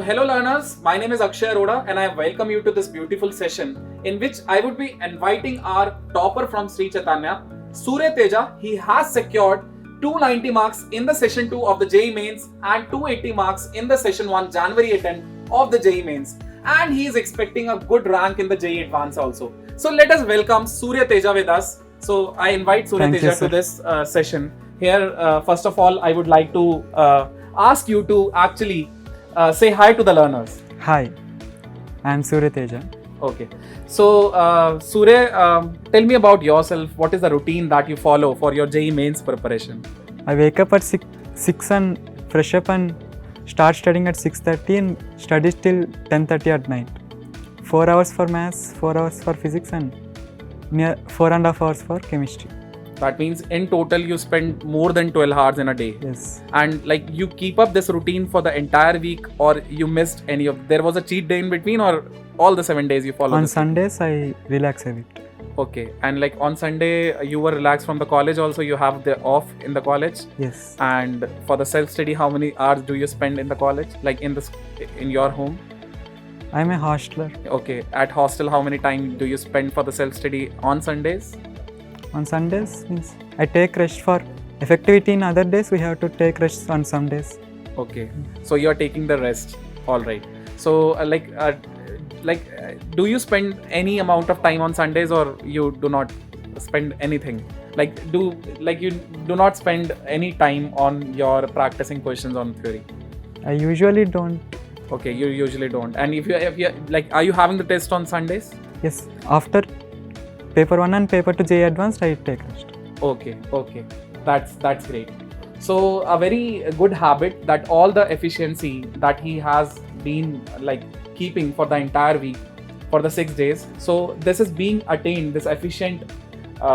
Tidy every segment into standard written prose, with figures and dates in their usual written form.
hello learners, my name is Akshay Arora and I welcome you to this beautiful session in which I would be inviting our topper from Sri Chaitanya, Surya Teja. He has secured 290 marks in the session 2 of the JEE Mains and 280 marks in the session 1 January 10 of the JEE Mains, and he is expecting a good rank in the JEE Advance also. So let us welcome Surya Teja with us. So I invite Surya Teja to this session. Here, first of all, I would like to ask you to actually say hi to the learners. Hi, I am Surya Teja. Okay. So, Surya, tell me about yourself. What is the routine that you follow for your JEE Mains preparation? I wake up at 6 and fresh up and start studying at 6:30 and study till 10:30 at night. 4 hours for maths, 4 hours for physics and near 4.5 hours for chemistry. That means in total you spend more than 12 hours in a day. Yes. And like you keep up this routine for the entire week, or you missed any of, there was a cheat day in between, or all the 7 days you follow? On Sundays I relax a bit. Okay. And like on Sunday you were relaxed from the college also, you have the off in the college? Yes. And for the self-study, how many hours do you spend in the college, like in your home? I am a hostler. Okay. At hostel, how many time do you spend for the self-study on Sundays? On Sundays means I take rest for effectivity. In other days we have to take rest on some days. Okay. So you're taking the rest. All right. So do you spend any amount of time on Sundays, or you do not spend anything? You do not spend any time on your practicing questions on theory? I usually don't. Okay, you usually don't. And if you like, are you having the test on Sundays? Yes. After paper 1 and paper 2 JEE Advanced I take rest. Okay. That's great. So a very good habit, that all the efficiency that he has been like keeping for the entire week, for the 6 days. So this is being attained, this efficient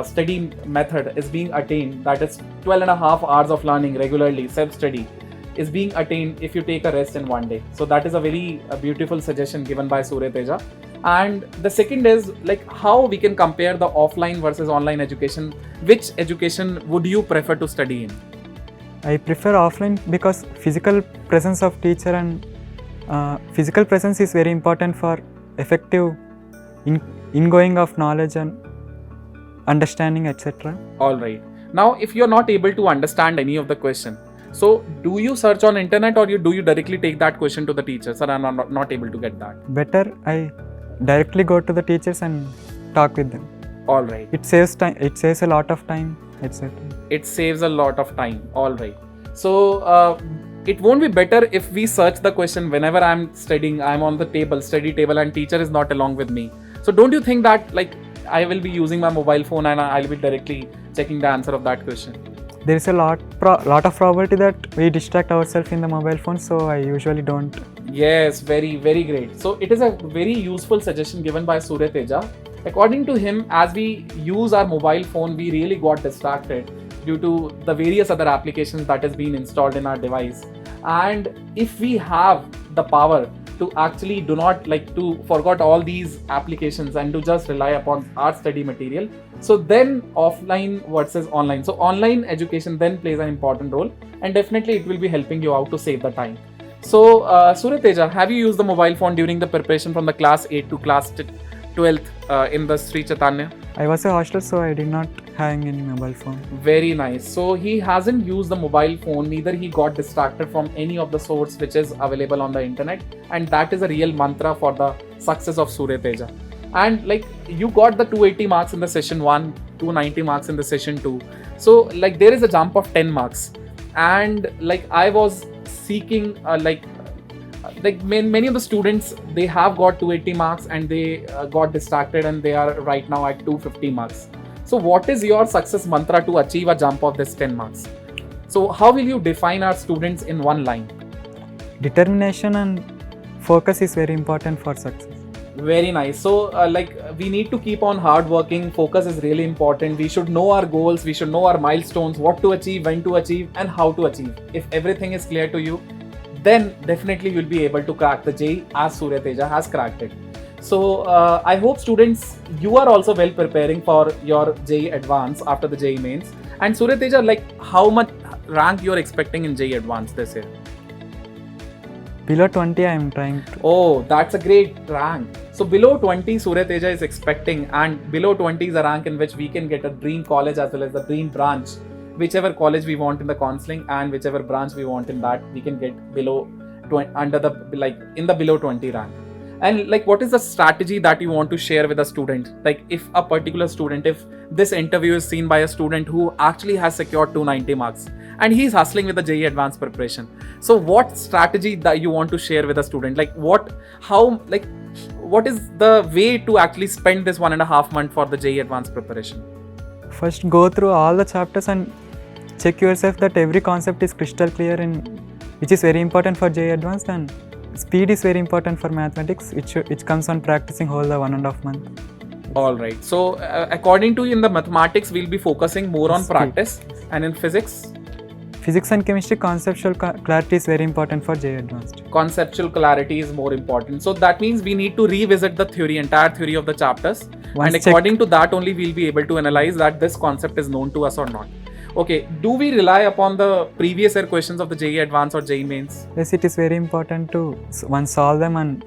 study method is being attained, that is 12.5 hours of learning regularly, self-study, is being attained if you take a rest in one day. So that is a very beautiful suggestion given by Surya Teja. And the second is like how we can compare the offline versus online education. Which education would you prefer to study in? I prefer offline because physical presence of teacher and physical presence is very important for effective ingoing of knowledge and understanding, etc. All right. Now, if you're not able to understand any of the question, so do you search on internet, or do you directly take that question to the teacher? Sir, I'm not able to get that. Better I directly go to the teachers and talk with them. All right. It saves time. It saves a lot of time, etc. It saves a lot of time. All right. So it won't be better if we search the question whenever I'm studying, I'm on the study table, and teacher is not along with me. So don't you think that like I will be using my mobile phone and I'll be directly checking the answer of that question? There is a lot of probability that we distract ourselves in the mobile phone, so I usually don't. Yes, very, very great. So it is a very useful suggestion given by Surya Teja. According to him, as we use our mobile phone, we really got distracted due to the various other applications that has been installed in our device. And if we have the power to actually do not like to forget all these applications and to just rely upon our study material, so then offline versus online. So online education then plays an important role, and definitely it will be helping you out to save the time. So Surya Teja, have you used the mobile phone during the preparation from the class 8 to class 12th in the Sri Chaitanya? I was a hostler, so I did not have any mobile phone. Very nice. So he hasn't used the mobile phone, neither he got distracted from any of the source which is available on the internet, and that is a real mantra for the success of Surya Teja. And like you got the 280 marks in the session 1, 290 marks in the session 2. So like there is a jump of 10 marks. And like I was seeking many of the students, they have got 280 marks and they got distracted, and they are right now at 250 marks. So what is your success mantra to achieve a jump of this 10 marks? So how will you define our students in one line? Determination and focus is very important for success. Very nice. So we need to keep on hard working. Focus is really important. We should know our goals, we should know our milestones, what to achieve, when to achieve, and how to achieve. If everything is clear to you, then definitely you'll be able to crack the JEE as Surya Teja has cracked it. So I hope students, you are also well preparing for your JEE Advance after the JEE Mains. And Surya Teja, like how much rank you're expecting in JEE Advance this year? below 20 I am trying to. Oh, that's a great rank. So below 20, Surya Teja is expecting, and below 20 is a rank in which we can get a dream college as well as the dream branch. Whichever college we want in the counseling and whichever branch we want in that, we can get below 20, under the in the below 20 rank. And what is the strategy that you want to share with a student? Like if a particular student, if this interview is seen by a student who actually has secured 290 marks and he's hustling with the JEE advanced preparation, so what strategy that you want to share with a student? What is the way to actually spend this 1.5 months for the JEE advanced preparation? First go through all the chapters and check yourself that every concept is crystal clear, which is very important for JEE advanced, and speed is very important for mathematics. It comes on practicing whole the 1.5 month. All right. So according to you, in the mathematics, we'll be focusing more on Speed. practice, and in physics And chemistry, conceptual clarity is very important for JEE advanced. conceptual clarity is more important. So that means we need to revisit the entire theory of the chapters. Once And according to that only we'll be able to analyze that this concept is known to us or not. Okay, do we rely upon the previous year questions of the JEE Advanced or JEE Mains? Yes, it is very important to once solve them and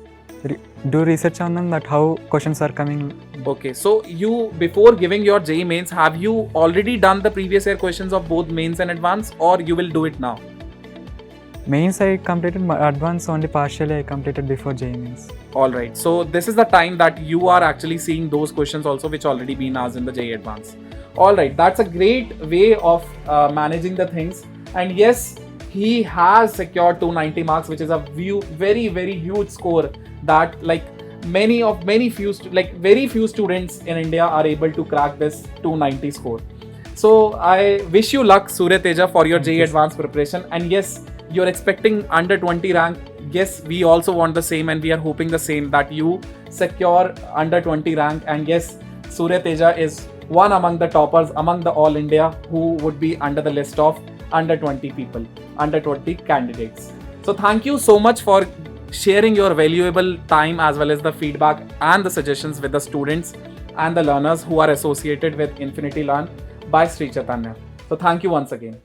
do research on them, that how questions are coming. Okay, so you, before giving your JEE Mains, have you already done the previous year questions of both Mains and Advanced, or you will do it now? Mains I completed, advanced only partially I completed before JEE Mains. Alright, so this is the time that you are actually seeing those questions also which already been asked in the JEE Advanced. Alright, that's a great way of managing the things. And yes, he has secured 290 marks, which is a very, very huge score that very few students in India are able to crack this 290 score. So I wish you luck, Surya Teja, for your JEE Advanced preparation. And yes, you're expecting under 20 rank. Yes, we also want the same, and we are hoping the same, that you secure under 20 rank. And yes, Surya Teja is one among the toppers among the all India who would be under the list of under 20 people, under 20 candidates. So thank you so much for sharing your valuable time as well as the feedback and the suggestions with the students and the learners who are associated with Infinity Learn by Sri Chaitanya. So thank you once again.